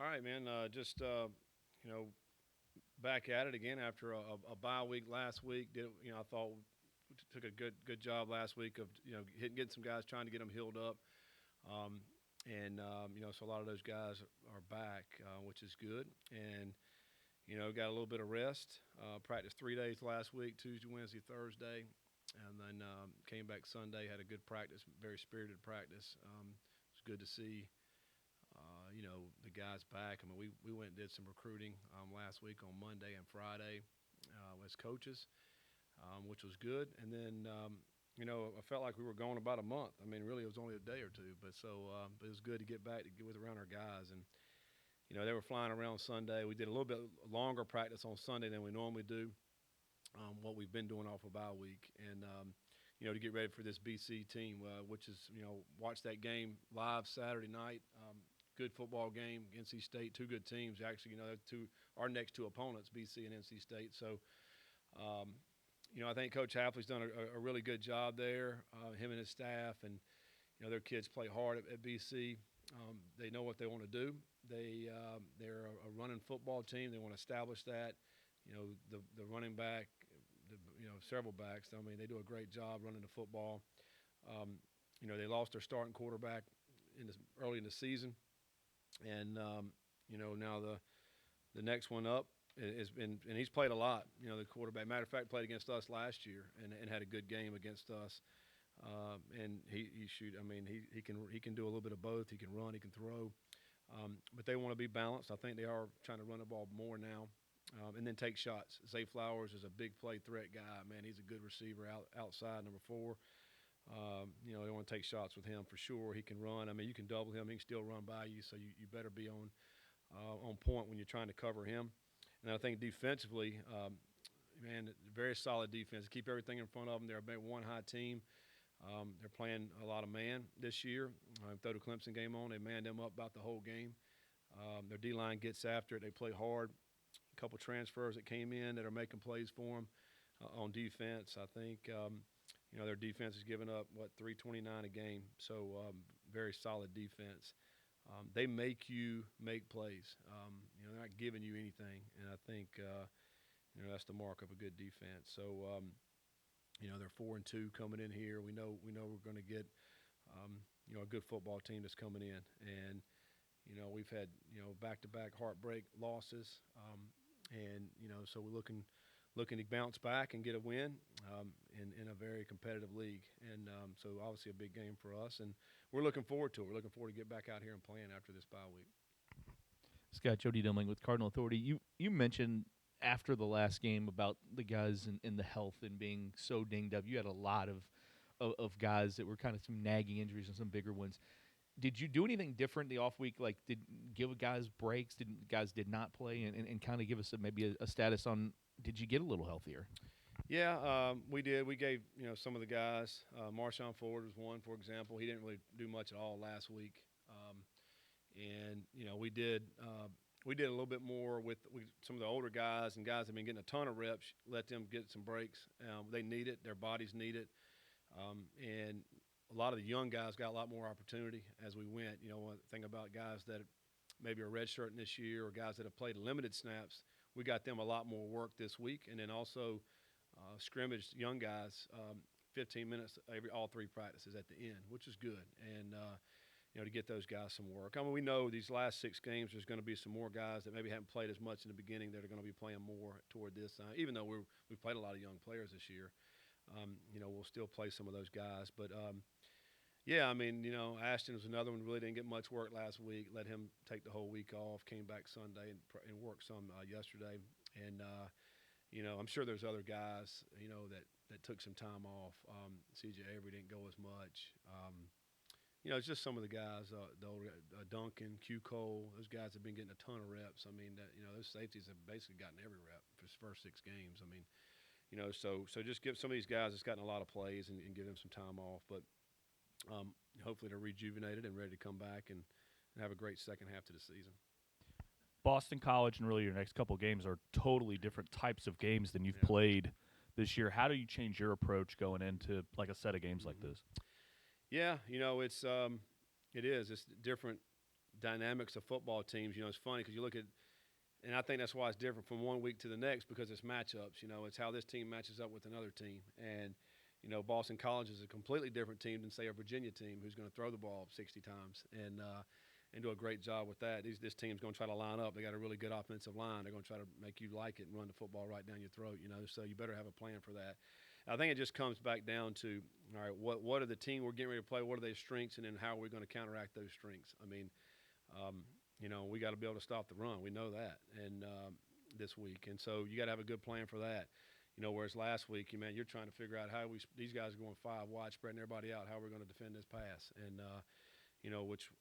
All right, man. Back at it again after a bye week last week. I thought took a good job last week of getting some guys trying to get them healed up, um, so a lot of those guys are back, which is good, and got a little bit of rest. Practiced 3 days last week: Tuesday, Wednesday, Thursday, and then came back Sunday. Had a good practice, very spirited practice. It's good to see the guys back. I mean, we went and did some recruiting last week on Monday and Friday as coaches, which was good. And then, I felt like we were going about a month. I mean, really, it was only a day or two, but it was good to get back to get with around our guys. And they were flying around Sunday. We did a little bit longer practice on Sunday than we normally do. What we've been doing off of our week, and to get ready for this BC team, which is watch that game live Saturday night. Good football game, NC State, two good teams. Actually, our next two opponents, BC and NC State. So, I think Coach Hafley's done a really good job there. Him and his staff, and their kids play hard at BC. They know what they want to do. They're a running football team. They want to establish that. The running back, several backs. I mean, they do a great job running the football. They lost their starting quarterback early in the season. And now the next one up has been, and he's played a lot. The quarterback, matter of fact, played against us last year and had a good game against us. And he can do a little bit of both. He can run, he can throw. But they want to be balanced. I think they are trying to run the ball more now, and then take shots. Zay Flowers is a big play threat guy. Man, he's a good receiver outside number 4. They want to take shots with him for sure. He can run. I mean, you can double him. He can still run by you, so you better be on point when you're trying to cover him. And I think defensively, very solid defense. Keep everything in front of them. They're a one high team. They're playing a lot of man this year. Throw the Clemson game on, they manned them up about the whole game. Their D-line gets after it. They play hard. A couple transfers that came in that are making plays for them on defense. I think their defense is giving up, 329 a game. So very solid defense. They make you make plays. They're not giving you anything. And I think, that's the mark of a good defense. So, they're 4-2 coming in here. We know we're going to get, a good football team that's coming in. And, we've had, back-to-back heartbreak losses. So we're looking to bounce back and get a win in a very competitive league. And so obviously a big game for us. And we're looking forward to it. We're looking forward to get back out here and playing after this bye week. Scott, Jody Demling with Cardinal Authority. You mentioned after the last game about the guys in the health and being so dinged up. You had a lot of guys that were kind of some nagging injuries and some bigger ones. Did you do anything different the off week? Like, did give guys breaks? Guys did not play, and kind of give us maybe a status on, did you get a little healthier? Yeah, we did. We gave some of the guys. Marshawn Ford was one, for example. He didn't really do much at all last week, and we did a little bit more with some of the older guys and guys that have been getting a ton of reps. Let them get some breaks. They need it. Their bodies need it, and a lot of the young guys got a lot more opportunity as we went. One thing about guys that maybe are redshirting this year or guys that have played limited snaps, we got them a lot more work this week. And then also scrimmage young guys 15 minutes all 3 practices at the end, which is good. And, to get those guys some work. I mean, we know these last 6 games there's going to be some more guys that maybe haven't played as much in the beginning that are going to be playing more toward this. Even though we've played a lot of young players this year, we'll still play some of those guys. But, Ashton was another one who really didn't get much work last week. Let him take the whole week off, came back Sunday and worked some yesterday. And, I'm sure there's other guys, that took some time off. C.J. Avery didn't go as much. It's just some of the guys, the older Duncan, Q. Cole, those guys have been getting a ton of reps. I mean, those safeties have basically gotten every rep for his first 6 games. I mean, so just give some of these guys that's gotten a lot of plays and give them some time off. But hopefully they're rejuvenated and ready to come back and have a great second half to the season. Boston College and really your next couple games are totally different types of games than you've played this year. How do you change your approach going into like a set of games like this? Yeah, it is. It's different dynamics of football teams. It's funny because you look at, and I think that's why it's different from one week to the next because it's matchups. It's how this team matches up with another team. And, Boston College is a completely different team than, say, a Virginia team who's going to throw the ball 60 times and do a great job with that. This team's going to try to line up. They got a really good offensive line. They're going to try to make you like it and run the football right down your throat, so you better have a plan for that. I think it just comes back down to, all right, what are the team we're getting ready to play? What are their strengths, and then how are we going to counteract those strengths? I mean, we got to be able to stop the run. We know that, and this week, and so you got to have a good plan for that. Whereas last week, you're trying to figure out how these guys are going 5 wide, spreading everybody out, how we're going to defend this pass, and which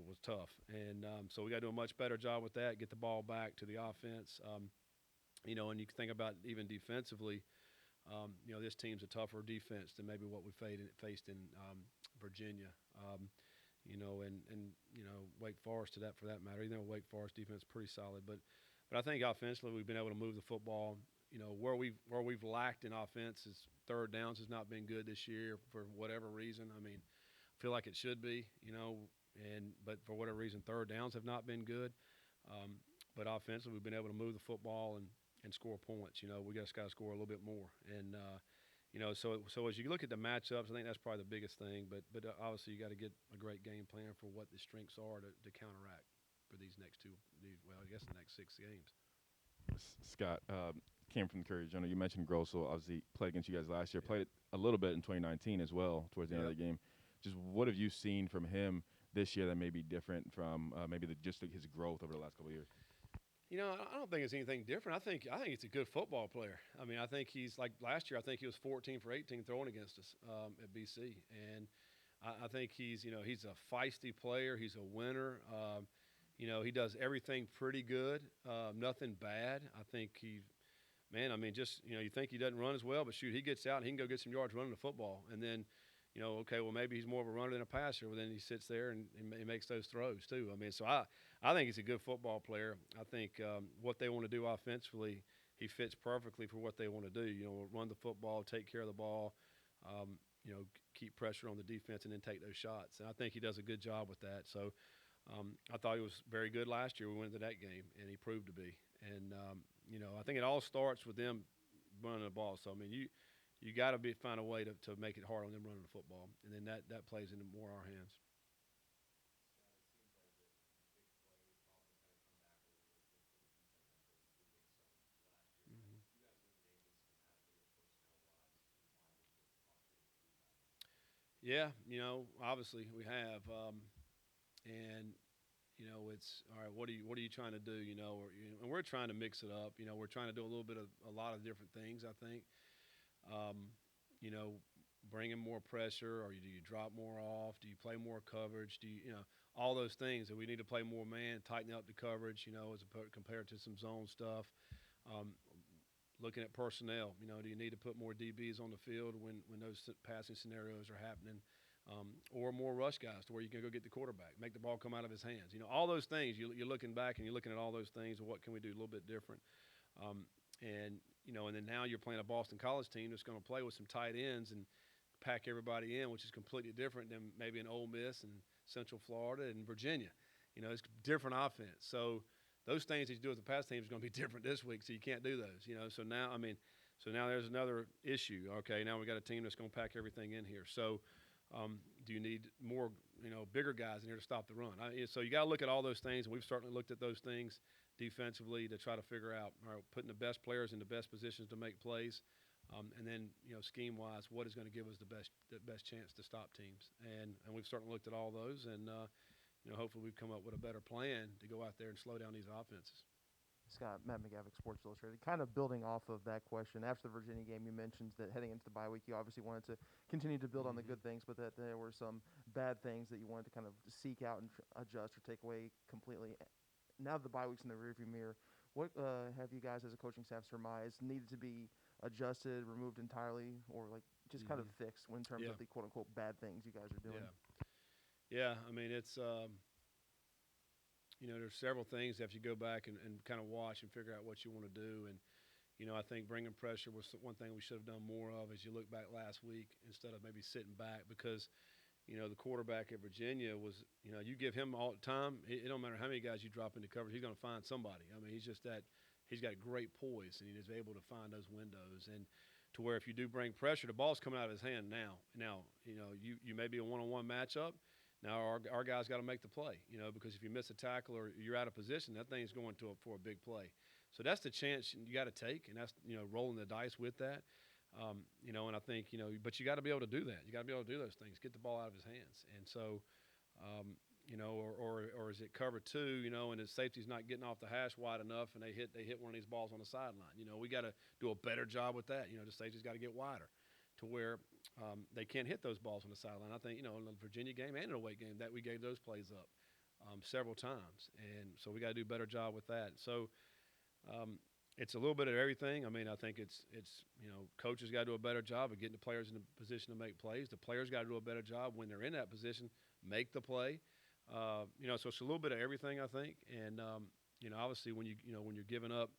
was tough, and so we got to do a much better job with that. Get the ball back to the offense, and you can think about even defensively. This team's a tougher defense than maybe what we faced in Virginia. And Wake Forest for that matter. Even though Wake Forest defense is pretty solid, but I think offensively we've been able to move the football. Where we've lacked in offense is third downs has not been good this year for whatever reason. I mean, I feel like it should be, but for whatever reason, third downs have not been good. But offensively, we've been able to move the football and score points. We just got to score a little bit more. And so as you look at the matchups, I think that's probably the biggest thing. But obviously, you got to get a great game plan for what the strengths are to counteract for these next the next 6 games. Scott, came from the Courier-Journal. You mentioned Grosso obviously played against you guys last year, played a little bit in 2019 as well towards the end of the game. Just what have you seen from him this year that may be different from maybe his growth over the last couple of years? I don't think it's anything different. I think he's a good football player. I mean, I think he's like last year. I think he was 14 for 18 throwing against us at BC, and I think he's a feisty player. He's a winner. He does everything pretty good, nothing bad. I think you think he doesn't run as well, but shoot, he gets out and he can go get some yards running the football, and then. Okay, well, maybe he's more of a runner than a passer. Well, then he sits there and he makes those throws too. I mean, so I think he's a good football player. I think what they want to do offensively, he fits perfectly for what they want to do. Run the football, take care of the ball, keep pressure on the defense, and then take those shots. And I think he does a good job with that. So I thought he was very good last year. We went into that game, and he proved to be. And I think it all starts with them running the ball. So I mean, you got to find a way to make it hard on them running the football, and then that plays into more our hands. Mm-hmm. Yeah, obviously we have, and it's all right. What are you trying to do? And we're trying to mix it up. We're trying to do a lot of different things. I think. Bring in more pressure, or do you drop more off? Do you play more coverage? Do you, all those things that we need to play more man, tighten up the coverage, as compared to some zone stuff. Looking at personnel, do you need to put more DBs on the field when those passing scenarios are happening, or more rush guys to where you can go get the quarterback, make the ball come out of his hands. All those things. You're looking back and you're looking at all those things and what can we do a little bit different. And then now you're playing a Boston College team that's going to play with some tight ends and pack everybody in, which is completely different than maybe an Ole Miss and Central Florida and Virginia. It's different offense. So those things that you do with the pass team is going to be different this week. So you can't do those. So now there's another issue. Okay, now we got a team that's going to pack everything in here. So do you need more, bigger guys in here to stop the run? So you got to look at all those things, and we've certainly looked at those things defensively to try to figure out, all right, putting the best players in the best positions to make plays, and then scheme-wise, what is going to give us the best chance to stop teams? And we've certainly looked at all those, and hopefully we've come up with a better plan to go out there and slow down these offenses. Scott, Matt McGavick, Sports Illustrated. Kind of building off of that question, after the Virginia game, you mentioned that heading into the bye week, you obviously wanted to continue to build on the good things, but that there were some bad things that you wanted to kind of seek out and adjust or take away completely. Now that the bye week's in the rearview mirror, what have you guys as a coaching staff surmised needed to be adjusted, removed entirely, or like just kind of fixed in terms of the quote-unquote bad things you guys are doing? Yeah. I mean, it's there's several things that you go back and kind of watch and figure out what you want to do. And, I think bringing pressure was one thing we should have done more of as you look back last week instead of maybe sitting back because, the quarterback at Virginia was, you give him all the time. It don't matter how many guys you drop into coverage, he's going to find somebody. I mean, he's got great poise, and he is able to find those windows. And to where if you do bring pressure, the ball's coming out of his hand now. Now, you may be a one-on-one matchup. Now our guys got to make the play, because if you miss a tackle or you're out of position, that thing's going for a big play. So that's the chance you got to take, and that's rolling the dice with that. And I think but you got to be able to do that. You got to be able to do those things, get the ball out of his hands. And so, or is it cover two, and his safety's not getting off the hash wide enough, and they hit one of these balls on the sideline. We got to do a better job with that. The safety's got to get wider, to where they can't hit those balls on the sideline. I think in the Virginia game and in the away game that we gave those plays up several times, and so we got to do a better job with that. So. It's a little bit of everything. I mean, I think it's coaches got to do a better job of getting the players in a position to make plays. The players got to do a better job when they're in that position, make the play. So it's a little bit of everything, I think. And obviously when you're giving up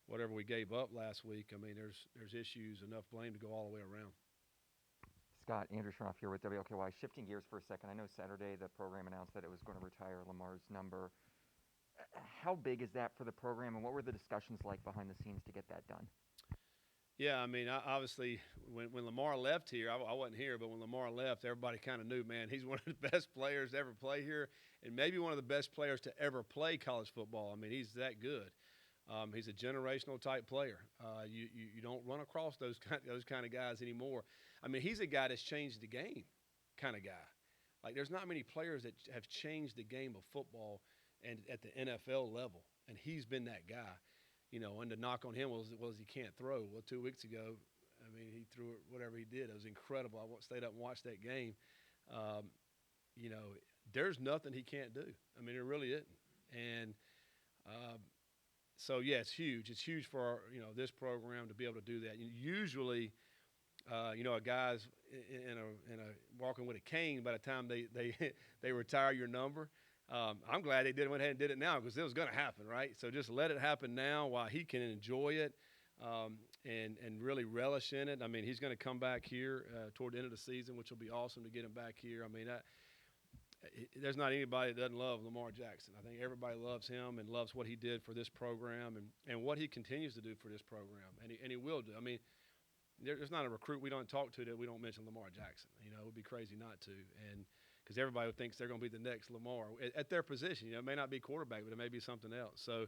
whatever we gave up last week, I mean, there's issues, enough blame to go all the way around. Scott, Andrew Schroff here with WLKY. Shifting gears for a second, I know Saturday the program announced that it was going to retire Lamar's number. How big is that for the program, and what were the discussions like behind the scenes to get that done? Yeah, I mean, obviously, when Lamar left here, I wasn't here, but when Lamar left, everybody kind of knew, man, he's one of the best players to ever play here, and maybe one of the best players to ever play college football. I mean, he's that good. He's a generational type player. You don't run across those kind of guys anymore. I mean, he's a guy that's changed the game kind of guy. Like, there's not many players that have changed the game of football and at the NFL level, and he's been that guy. And the knock on him was he can't throw. Well, 2 weeks ago, I mean, he threw it, whatever he did. It was incredible. I stayed up and watched that game. There's nothing he can't do. I mean, it really isn't. And so, yeah, it's huge. It's huge for our, this program to be able to do that. Usually, a guy's in a walking with a cane by the time they retire your number. I'm glad they went ahead and did it now, because it was going to happen, right? So just let it happen now while he can enjoy it and really relish in it. I mean, he's going to come back here toward the end of the season, which will be awesome to get him back here. I mean, there's not anybody that doesn't love Lamar Jackson. I think everybody loves him and loves what he did for this program and what he continues to do for this program, and he will do. I mean, there's not a recruit we don't talk to that we don't mention Lamar Jackson. It would be crazy not to. And because everybody thinks they're going to be the next Lamar at their position. It may not be quarterback, but it may be something else. So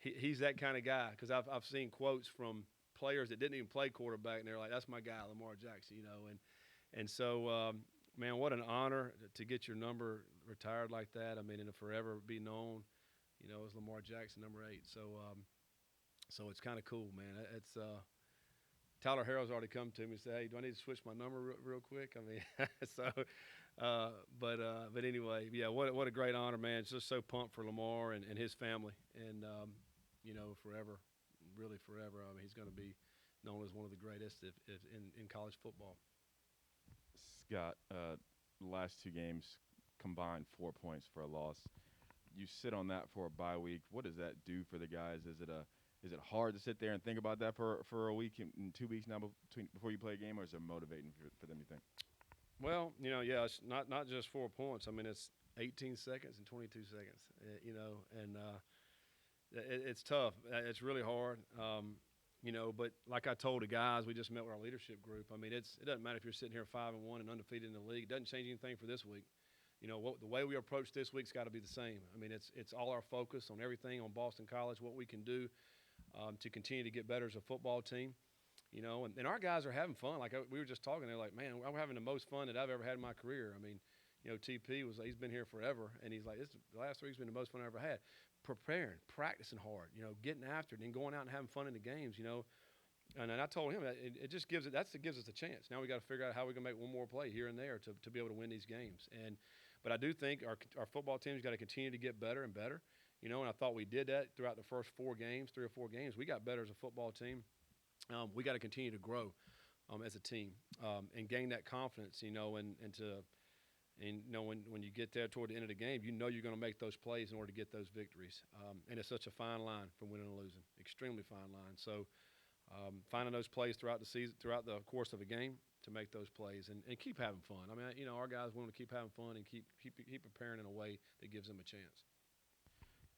he's that kind of guy, because I've seen quotes from players that didn't even play quarterback, and they're like, that's my guy, Lamar Jackson, And so, man, what an honor to get your number retired like that. I mean, and to forever be known, as Lamar Jackson, number 8. So it's kind of cool, man. It's Tyler Harrell's already come to me and said, hey, do I need to switch my number real quick? I mean, but anyway, yeah, what a great honor, man. It's just so pumped for Lamar and his family, and forever, really forever. I mean, he's going to be known as one of the greatest if in college football. Scott, the last 2 games combined 4 points for a loss. You sit on that for a bye week. What does that do for the guys? Is it hard to sit there and think about that for a week and 2 weeks now before you play a game, or is it motivating for them, you think? Well, yeah, it's not just 4 points. I mean, it's 18 seconds and 22 seconds, and it's tough. It's really hard, but like I told the guys, we just met with our leadership group. I mean, it doesn't matter if you're sitting here 5-1 and undefeated in the league. It doesn't change anything for this week. The way we approach this week's got to be the same. I mean, it's all our focus on everything on Boston College, what we can do to continue to get better as a football team. And our guys are having fun. Like we were just talking, they're like, man, I'm having the most fun that I've ever had in my career. I mean, TP he's been here forever, and he's like, the last 3 weeks been the most fun I ever had. Preparing, practicing hard, getting after it, and going out and having fun in the games, And I told him that it just gives us a chance. Now we got to figure out how we can make one more play here and there to be able to win these games. But I do think our football team's got to continue to get better and better. And I thought we did that throughout the first 3 or 4 games. We got better as a football team. We got to continue to grow as a team and gain that confidence, when you get there toward the end of the game, you're going to make those plays in order to get those victories. And it's such a fine line from winning and losing, extremely fine line. So finding those plays throughout the season, throughout the course of a game, to make those plays and keep having fun. I mean, our guys want to keep having fun and keep preparing in a way that gives them a chance.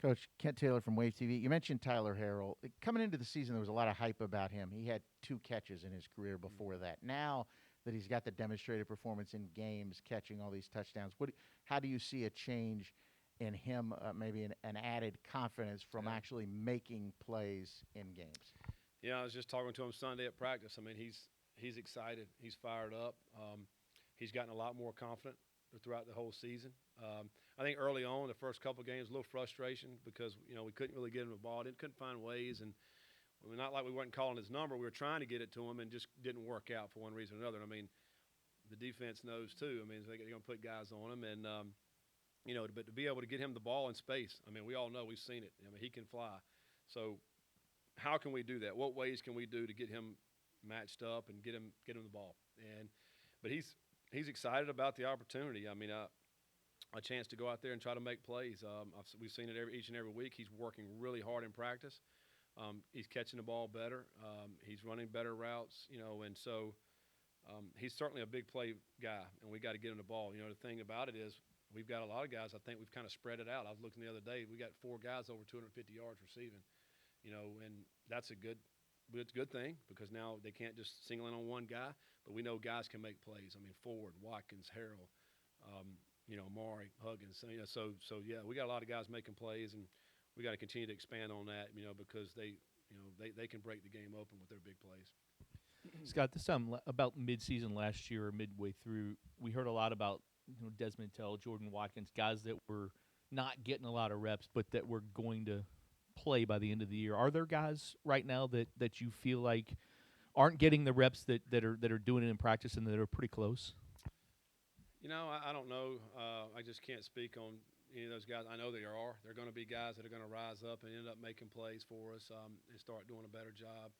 Coach Kent Taylor from Wave TV. You mentioned Tyler Harrell. Coming into the season, there was a lot of hype about him. He had 2 catches in his career before that. Now that he's got the demonstrated performance in games, catching all these touchdowns, how do you see a change in him, maybe an added confidence from actually making plays in games? Yeah, I was just talking to him Sunday at practice. I mean, he's excited. He's fired up. He's gotten a lot more confident throughout the whole season. I think early on, the first couple of games, a little frustration because, we couldn't really get him the ball. Couldn't find ways. And not like we weren't calling his number. We were trying to get it to him and just didn't work out for one reason or another. I mean, the defense knows too. I mean, they're going to put guys on him. And, but to be able to get him the ball in space, I mean, we all know, we've seen it. I mean, he can fly. So how can we do that? What ways can we do to get him matched up and get him the ball? But he's excited about the opportunity. I mean, a chance to go out there and try to make plays. We've seen it each and every week. He's working really hard in practice. He's catching the ball better. He's running better routes, and so he's certainly a big play guy, and we got to get him the ball. The thing about it is we've got a lot of guys. I think we've kind of spread it out. I was looking the other day. We got 4 guys over 250 yards receiving, and that's a good thing because now they can't just single in on one guy, but we know guys can make plays. I mean, Ford, Watkins, Harrell, Maury, Huggins. So we got a lot of guys making plays, and we got to continue to expand on that, because they can break the game open with their big plays. Scott, this time about mid-season last year or midway through, we heard a lot about Desmond Tell, Jordan Watkins, guys that were not getting a lot of reps, but that were going to play by the end of the year. Are there guys right now that you feel like aren't getting the reps that are doing it in practice and that are pretty close? I don't know. I just can't speak on any of those guys. I know there are. There are going to be guys that are going to rise up and end up making plays for us and start doing a better job.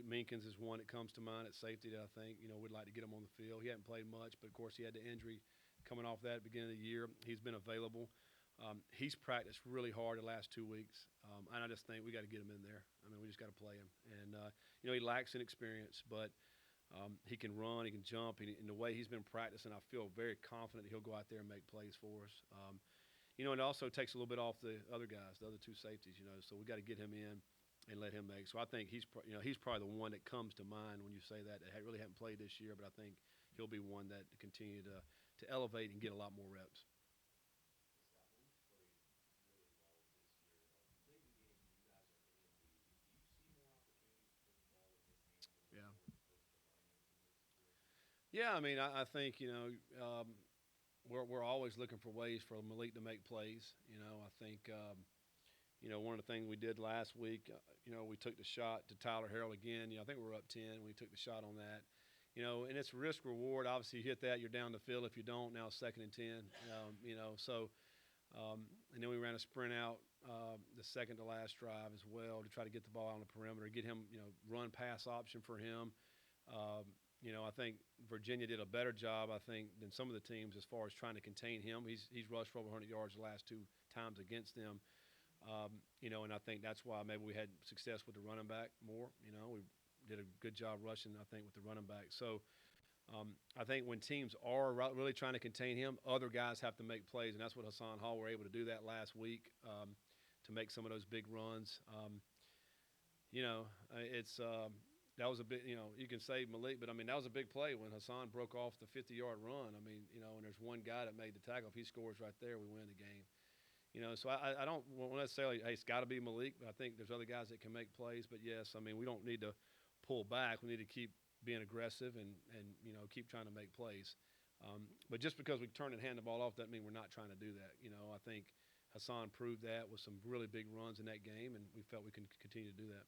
Minkins is one that comes to mind at safety that I think, we'd like to get him on the field. He hadn't played much, but, of course, he had the injury coming off that at the beginning of the year. He's been available. He's practiced really hard the last 2 weeks, and I just think we got to get him in there. I mean, we just got to play him. And, he lacks in experience, but he can run, he can jump, and the way he's been practicing, I feel very confident that he'll go out there and make plays for us. It also takes a little bit off the other guys, the other 2 safeties, so we got to get him in and let him make. So I think he's probably the one that comes to mind when you say that really hadn't played this year, but I think he'll be one that continue to elevate and get a lot more reps. Yeah, I mean, I think we're always looking for ways for Malik to make plays. I think one of the things we did last week, we took the shot to Tyler Harrell again. I think we were up 10. We took the shot on that. And it's risk reward. Obviously, you hit that, you're down the field. If you don't, now it's 2nd and 10. So and then we ran a sprint out the second to last drive as well to try to get the ball on the perimeter, get him, run pass option for him. I think Virginia did a better job, than some of the teams as far as trying to contain him. He's rushed for over 100 yards the last 2 times against them. And I think that's why maybe we had success with the running back more. We did a good job rushing, I think, with the running back. So I think when teams are really trying to contain him, other guys have to make plays, and that's what Hassan Hall were able to do that last week to make some of those big runs. That was a bit, you can say Malik, but, I mean, that was a big play when Hassan broke off the 50-yard run. I mean, and there's one guy that made the tackle. If he scores right there, we win the game. So I don't necessarily, hey, it's got to be Malik, but I think there's other guys that can make plays. But, yes, I mean, we don't need to pull back. We need to keep being aggressive and keep trying to make plays. But just because we turn and hand the ball off doesn't mean we're not trying to do that. I think Hassan proved that with some really big runs in that game, and we felt we can continue to do that.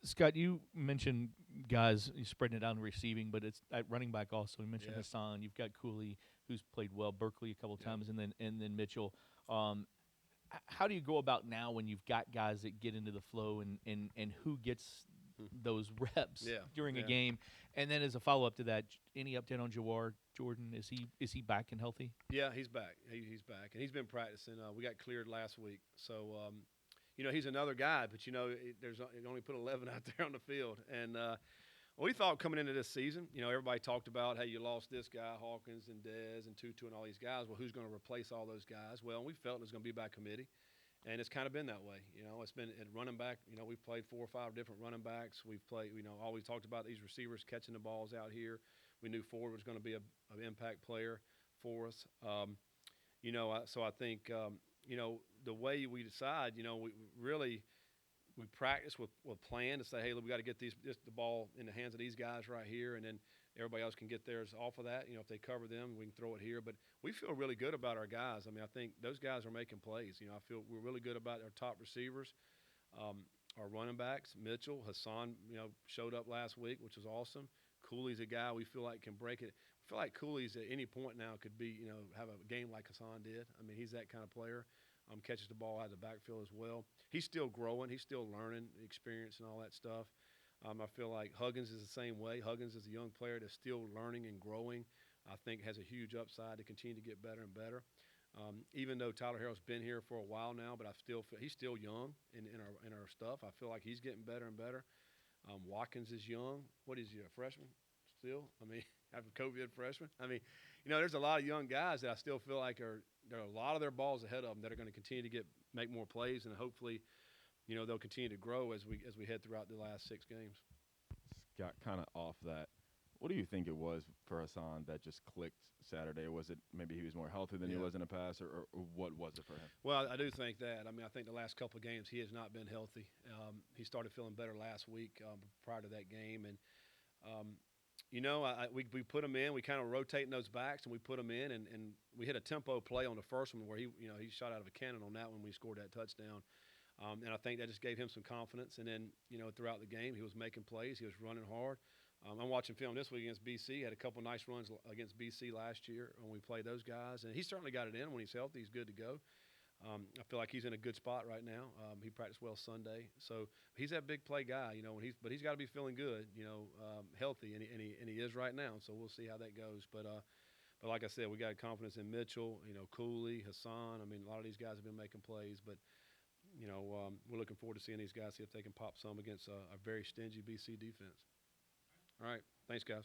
Scott, you mentioned guys spreading it out and receiving, but it's at running back also. You mentioned Hassan. You've got Cooley, who's played well, Berkeley a couple times, and then Mitchell. How do you go about now when you've got guys that get into the flow and who gets those reps during a game? And then as a follow-up to that, any update on Jawar Jordan? Is he back and healthy? Yeah, he's back. He's back, and he's been practicing. We got cleared last week, so he's another guy, but there's you only put 11 out there on the field, and we thought coming into this season, everybody talked about, hey, you lost this guy, Hawkins and Dez and Tutu and all these guys. Well, who's going to replace all those guys? Well, we felt it was going to be by committee, and it's kind of been that way. It's been at running back. We've played 4 or 5 different running backs. We've played, always talked about these receivers catching the balls out here. We knew Ford was going to be an impact player for us. So I think, the way we decide, we really – we practice with plan to say, hey, look, we got to get the ball in the hands of these guys right here, and then everybody else can get theirs off of that. If they cover them, we can throw it here. But we feel really good about our guys. I mean, I think those guys are making plays. I feel we're really good about our top receivers, our running backs. Mitchell, Hassan, showed up last week, which was awesome. Cooley's a guy we feel like can break it. We feel like Cooley's at any point now could be, have a game like Hassan did. I mean, he's that kind of player. Catches the ball out of the backfield as well. He's still growing. He's still learning experience and all that stuff. I feel like Huggins is the same way. Huggins is a young player that's still learning and growing. I think has a huge upside to continue to get better and better. Even though Tyler Harrell's been here for a while now, but I still feel he's still young in our stuff. I feel like he's getting better and better. Watkins is young. What is he, a freshman still? I mean, after COVID freshman. I mean, there's a lot of young guys that I still feel like there are a lot of their balls ahead of them that are going to continue to make more plays, and hopefully, they'll continue to grow as we head throughout the last 6 games. Scott, kind of off that, what do you think it was for Hassan that just clicked Saturday? Was it maybe he was more healthy than he was in the past, or what was it for him? Well, I do think that. I mean, I think the last couple of games he has not been healthy. He started feeling better last week prior to that game, and we put him in. We kind of rotating those backs, and we put him in, and we hit a tempo play on the first one where he shot out of a cannon on that one when we scored that touchdown. And I think that just gave him some confidence. And then, throughout the game, he was making plays. He was running hard. I'm watching film this week against BC. He had a couple nice runs against BC last year when we played those guys. And he certainly got it in when he's healthy. He's good to go. I feel like he's in a good spot right now. He practiced well Sunday, so he's that big play guy, but he's got to be feeling good, healthy, and he is right now. So we'll see how that goes. But like I said, we got confidence in Mitchell, Cooley, Hassan. I mean, a lot of these guys have been making plays, but we're looking forward to seeing these guys see if they can pop some against a very stingy BC defense. All right, thanks, guys.